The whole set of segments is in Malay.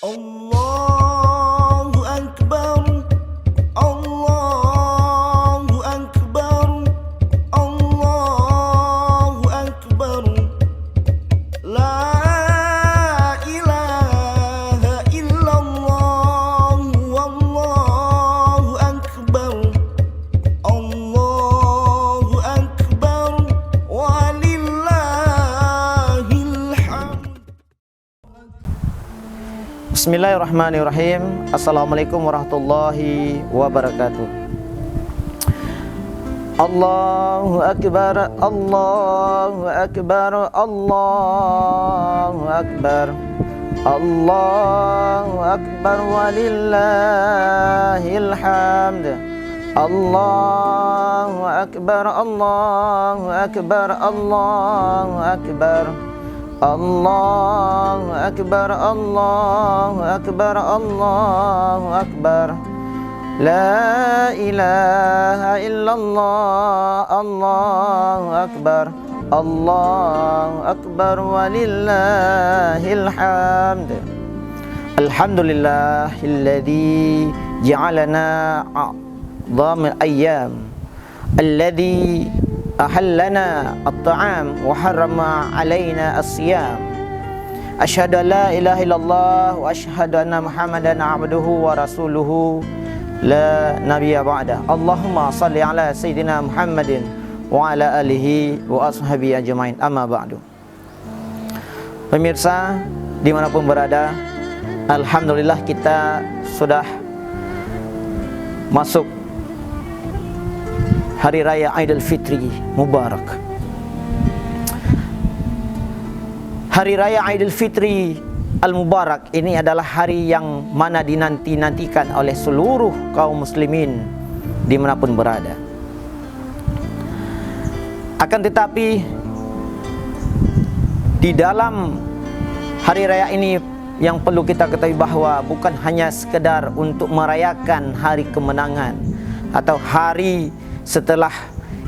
Allahu Akbar, Allahu Akbar, Allahu Akbar. La ilaha illallah, Wallahu Akbar, Allahu Akbar, walillahil hamd. Bismillahirrahmanirrahim. Assalamualaikum warahmatullahi wabarakatuh. Allahu Akbar, Allahu Akbar, Allahu Akbar, Allahu Akbar, walillahil hamd. Allahu Akbar, Allahu Akbar, Allahu Akbar, Allahu Akbar, Allahu Akbar, Allahu Akbar. La ilaha illallah, Allahu Akbar, Allahu Akbar, walillahil hamd. Alhamdulillahilladzi ja'alana a'dhamil ayyam alladzi ahallana at-ta'am wa harrama alaina as-siyam. Asyhadu an la ilaha illallah wa asyhadu anna Muhammadan abduhu wa rasuluhu la nabiyya ba'da. Allahumma salli ala sayyidina Muhammadin wa ala alihi wa ashabihi ajmain. Amma ba'du. Pemirsa dimanapun berada, alhamdulillah kita sudah masuk Hari Raya Aidil Fitri Mubarak. Hari Raya Aidil Fitri Al-Mubarak ini adalah hari yang mana dinanti-nantikan oleh seluruh kaum muslimin dimanapun berada. Akan tetapi di dalam hari raya ini yang perlu kita ketahui bahwa bukan hanya sekedar untuk merayakan hari kemenangan atau hari setelah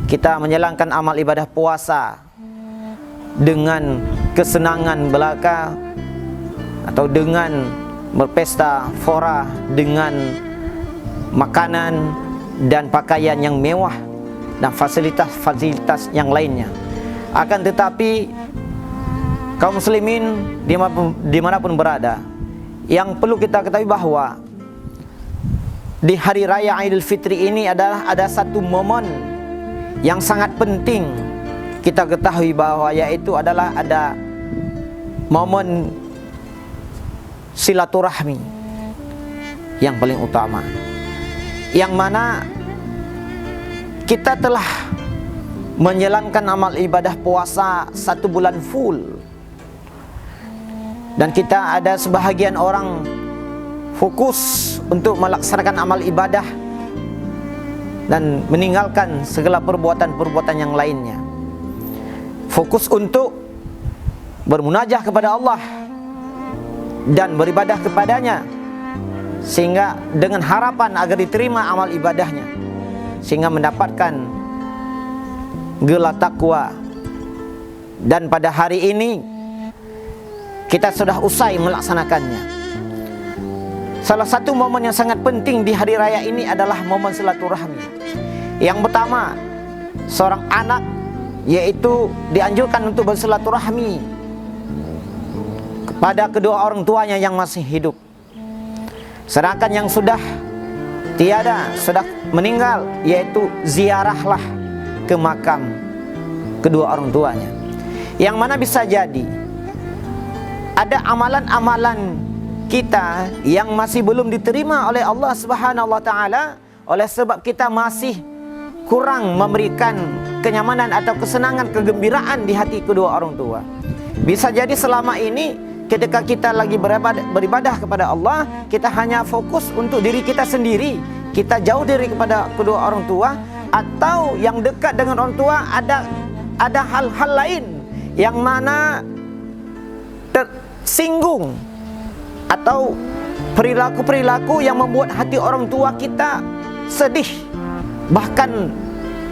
kita menjalankan amal ibadah puasa dengan kesenangan belaka atau dengan berpesta fora dengan makanan dan pakaian yang mewah dan fasilitas-fasilitas yang lainnya. Akan tetapi kaum muslimin dimanapun berada, yang perlu kita ketahui bahwa di hari raya Aidil Fitri ini ada satu momen yang sangat penting kita ketahui bahwa yaitu adalah ada momen silaturahmi yang paling utama, yang mana kita telah menjalankan amal ibadah puasa 1 bulan full, dan kita ada sebahagian orang fokus untuk melaksanakan amal ibadah dan meninggalkan segala perbuatan-perbuatan yang lainnya. Fokus untuk bermunajah kepada Allah dan beribadah kepadanya, sehingga dengan harapan agar diterima amal ibadahnya, sehingga mendapatkan gelar takwa. Dan pada hari ini kita sudah usai melaksanakannya. Salah satu momen yang sangat penting di hari raya ini adalah momen silaturahmi. Yang pertama, seorang anak yaitu dianjurkan untuk bersilaturahmi kepada kedua orang tuanya yang masih hidup. Sedangkan yang sudah tiada, sudah meninggal, yaitu ziarahlah ke makam kedua orang tuanya. Yang mana bisa jadi ada amalan-amalan kita yang masih belum diterima oleh Allah Subhanahu wa taala oleh sebab kita masih kurang memberikan kenyamanan atau kesenangan, kegembiraan di hati kedua orang tua. Bisa jadi selama ini ketika kita lagi beribadah kepada Allah, kita hanya fokus untuk diri kita sendiri, kita jauh dari kepada kedua orang tua, atau yang dekat dengan orang tua ada hal-hal lain yang mana tersinggung atau perilaku-perilaku yang membuat hati orang tua kita sedih, bahkan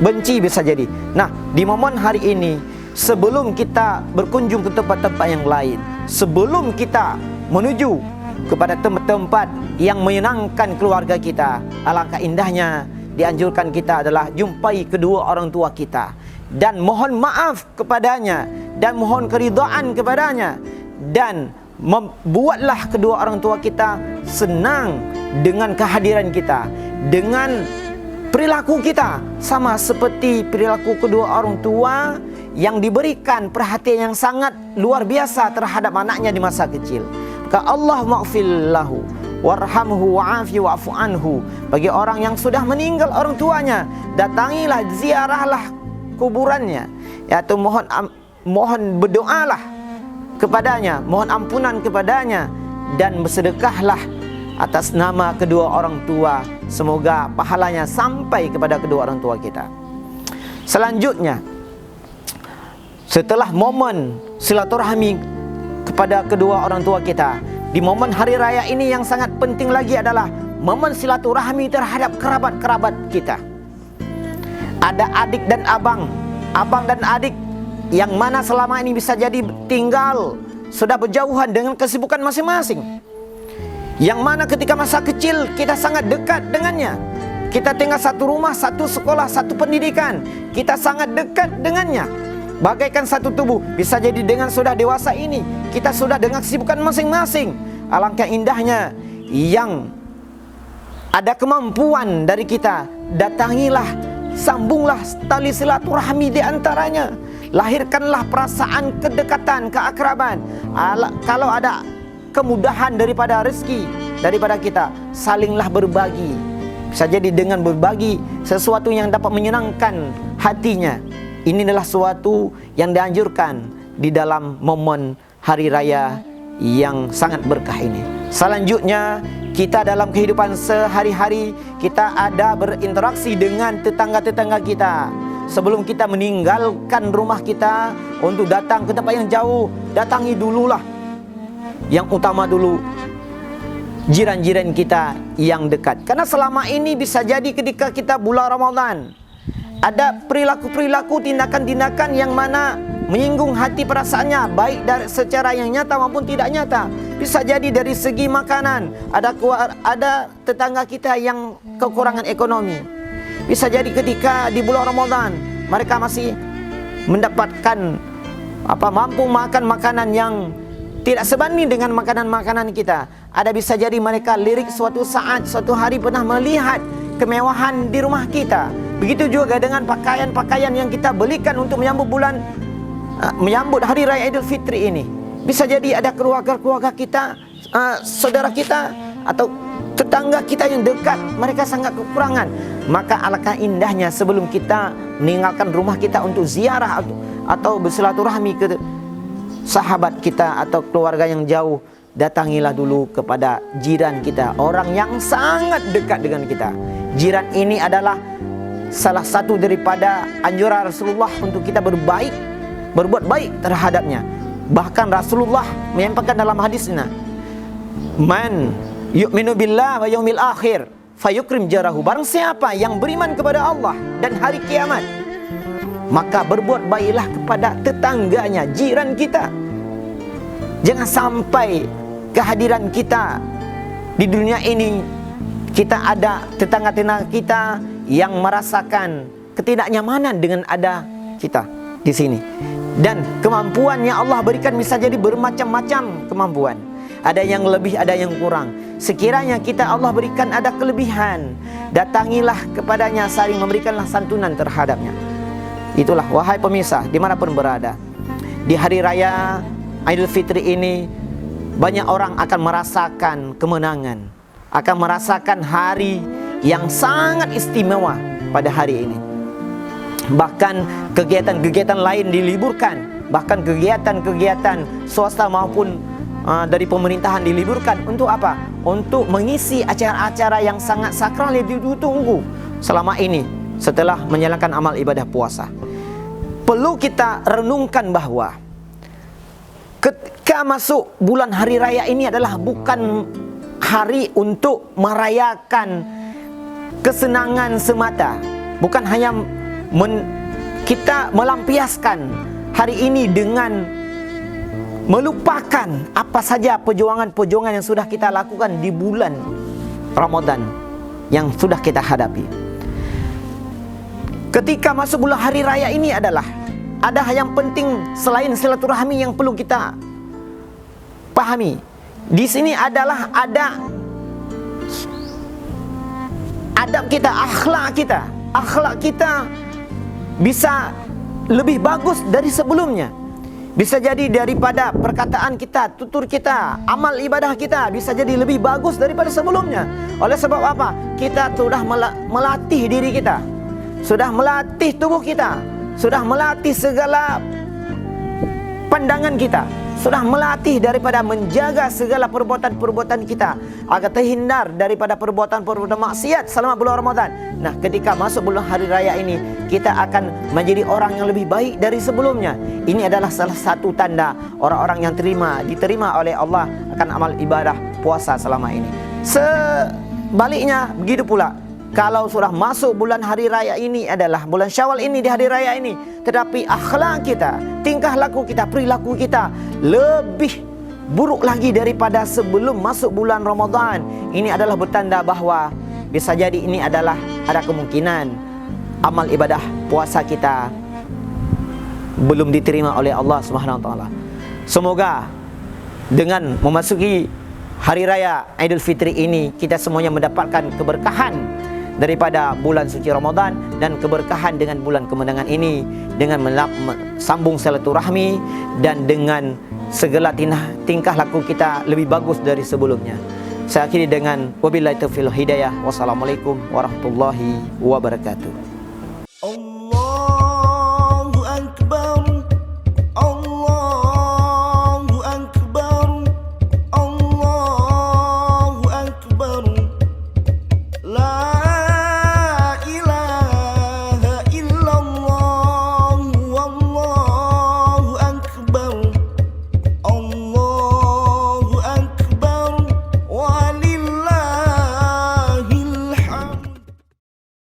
benci bisa jadi. Nah, di momen hari ini sebelum kita berkunjung ke tempat-tempat yang lain, sebelum kita menuju kepada tempat-tempat yang menyenangkan keluarga kita. Alangkah indahnya dianjurkan kita adalah jumpai kedua orang tua kita dan mohon maaf kepadanya dan mohon keridhaan kepadanya, dan membuatlah kedua orang tua kita senang dengan kehadiran kita, dengan perilaku kita sama seperti perilaku kedua orang tua yang diberikan perhatian yang sangat luar biasa terhadap anaknya di masa kecil. Maka Allah maghfir lahu warhamhu wa'afi wa'fu anhu. Bagi orang yang sudah meninggal orang tuanya, datangilah, ziarahlah kuburannya, yaitu mohon berdoalah kepadanya, mohon ampunan kepadanya, dan bersedekahlah atas nama kedua orang tua. Semoga pahalanya sampai kepada kedua orang tua kita. Selanjutnya, setelah momen silaturahmi kepada kedua orang tua kita, di momen hari raya ini yang sangat penting lagi adalah momen silaturahmi terhadap kerabat-kerabat kita. Ada adik dan abang, abang dan adik yang mana selama ini bisa jadi tinggal sudah berjauhan dengan kesibukan masing-masing, yang mana ketika masa kecil kita sangat dekat dengannya. Kita tinggal satu rumah, satu sekolah, satu pendidikan, kita sangat dekat dengannya, bagaikan satu tubuh. Bisa jadi dengan sudah dewasa ini kita sudah dengan kesibukan masing-masing. Alangkah indahnya yang ada kemampuan dari kita, datangilah, sambunglah tali silaturahmi di antaranya. Lahirkanlah perasaan kedekatan, keakraban. Kalau ada kemudahan daripada rezeki daripada kita, salinglah berbagi. Bisa jadi dengan berbagi sesuatu yang dapat menyenangkan hatinya. Ini adalah sesuatu yang dianjurkan di dalam momen hari raya yang sangat berkah ini. Selanjutnya, kita dalam kehidupan sehari-hari kita ada berinteraksi dengan tetangga-tetangga kita. Sebelum kita meninggalkan rumah kita untuk datang ke tempat yang jauh, datangi dululah yang utama dulu jiran-jiran kita yang dekat. Karena selama ini bisa jadi ketika kita bulan Ramadan ada perilaku-perilaku, tindakan-tindakan yang mana menyinggung hati perasaannya, baik dari secara yang nyata maupun tidak nyata. Bisa jadi dari segi makanan, ada tetangga kita yang kekurangan ekonomi. Bisa jadi ketika di bulan Ramadan mereka masih mendapatkan mampu makan makanan yang tidak sebanding dengan makanan-makanan kita. Ada bisa jadi mereka lirik suatu saat, suatu hari pernah melihat kemewahan di rumah kita. Begitu juga dengan pakaian-pakaian yang kita belikan untuk menyambut hari raya Idul Fitri ini. Bisa jadi ada keluarga-keluarga kita, saudara kita atau tetangga kita yang dekat, mereka sangat kekurangan. Maka alangkah indahnya sebelum kita meninggalkan rumah kita untuk ziarah atau bersilaturahmi ke sahabat kita atau keluarga yang jauh, datangilah dulu kepada jiran kita, orang yang sangat dekat dengan kita. Jiran ini adalah salah satu daripada anjuran Rasulullah untuk kita berbuat baik terhadapnya. Bahkan Rasulullah menyampaikan dalam hadisnya, man yu'minu billah wa yaumil akhir fayukrim jarahu. Barang siapa yang beriman kepada Allah dan hari kiamat, maka berbuat baiklah kepada tetangganya, jiran kita. Jangan sampai kehadiran kita di dunia ini kita ada tetangga-tetangga kita yang merasakan ketidaknyamanan dengan ada kita di sini. Dan kemampuan yang Allah berikan bisa jadi bermacam-macam kemampuan. Ada yang lebih, ada yang kurang. Sekiranya kita Allah berikan ada kelebihan, datangilah kepadanya, saling memberikanlah santunan terhadapnya. Itulah, wahai pemirsa dimanapun berada, di hari raya Idul Fitri ini banyak orang akan merasakan kemenangan, akan merasakan hari yang sangat istimewa pada hari ini. Bahkan kegiatan-kegiatan lain diliburkan, bahkan kegiatan-kegiatan swasta maupun dari pemerintahan diliburkan. Untuk apa? Untuk mengisi acara-acara yang sangat sakral yang ditunggu selama ini setelah menjalankan amal ibadah puasa. Perlu kita renungkan bahwa ketika masuk bulan hari raya ini adalah bukan hari untuk merayakan kesenangan semata. Bukan hanya kita melampiaskan hari ini dengan melupakan apa saja perjuangan-perjuangan yang sudah kita lakukan di bulan Ramadan yang sudah kita hadapi. Ketika masuk bulan hari raya ini adalah ada yang penting selain silaturahmi yang perlu kita pahami. Di sini adalah ada adab kita, akhlak kita bisa lebih bagus dari sebelumnya. Bisa jadi daripada perkataan kita, tutur kita, amal ibadah kita bisa jadi lebih bagus daripada sebelumnya. Oleh sebab apa? Kita sudah melatih diri kita, sudah melatih tubuh kita, sudah melatih segala pandangan kita, sudah melatih daripada menjaga segala perbuatan-perbuatan kita agar terhindar daripada perbuatan-perbuatan maksiat selama bulan Ramadan. Nah, ketika masuk bulan hari raya ini, kita akan menjadi orang yang lebih baik dari sebelumnya. Ini adalah salah satu tanda orang-orang yang diterima oleh Allah akan amal ibadah puasa selama ini. Sebaliknya begitu pula, kalau sudah masuk bulan hari raya ini adalah bulan Syawal ini, di hari raya ini, tetapi akhlak kita, tingkah laku kita, perilaku kita lebih buruk lagi daripada sebelum masuk bulan Ramadan, ini adalah bertanda bahwa bisa jadi ini adalah ada kemungkinan amal ibadah puasa kita belum diterima oleh Allah Subhanahu wa taala. Semoga dengan memasuki hari raya Idul Fitri ini kita semuanya mendapatkan keberkahan daripada bulan suci Ramadan dan keberkahan dengan bulan kemenangan ini, dengan sambung silaturahmi dan dengan segala tingkah laku kita lebih bagus dari sebelumnya. Saya akhiri dengan wabillahi taufiq wal hidayah. Wassalamualaikum warahmatullahi wabarakatuh.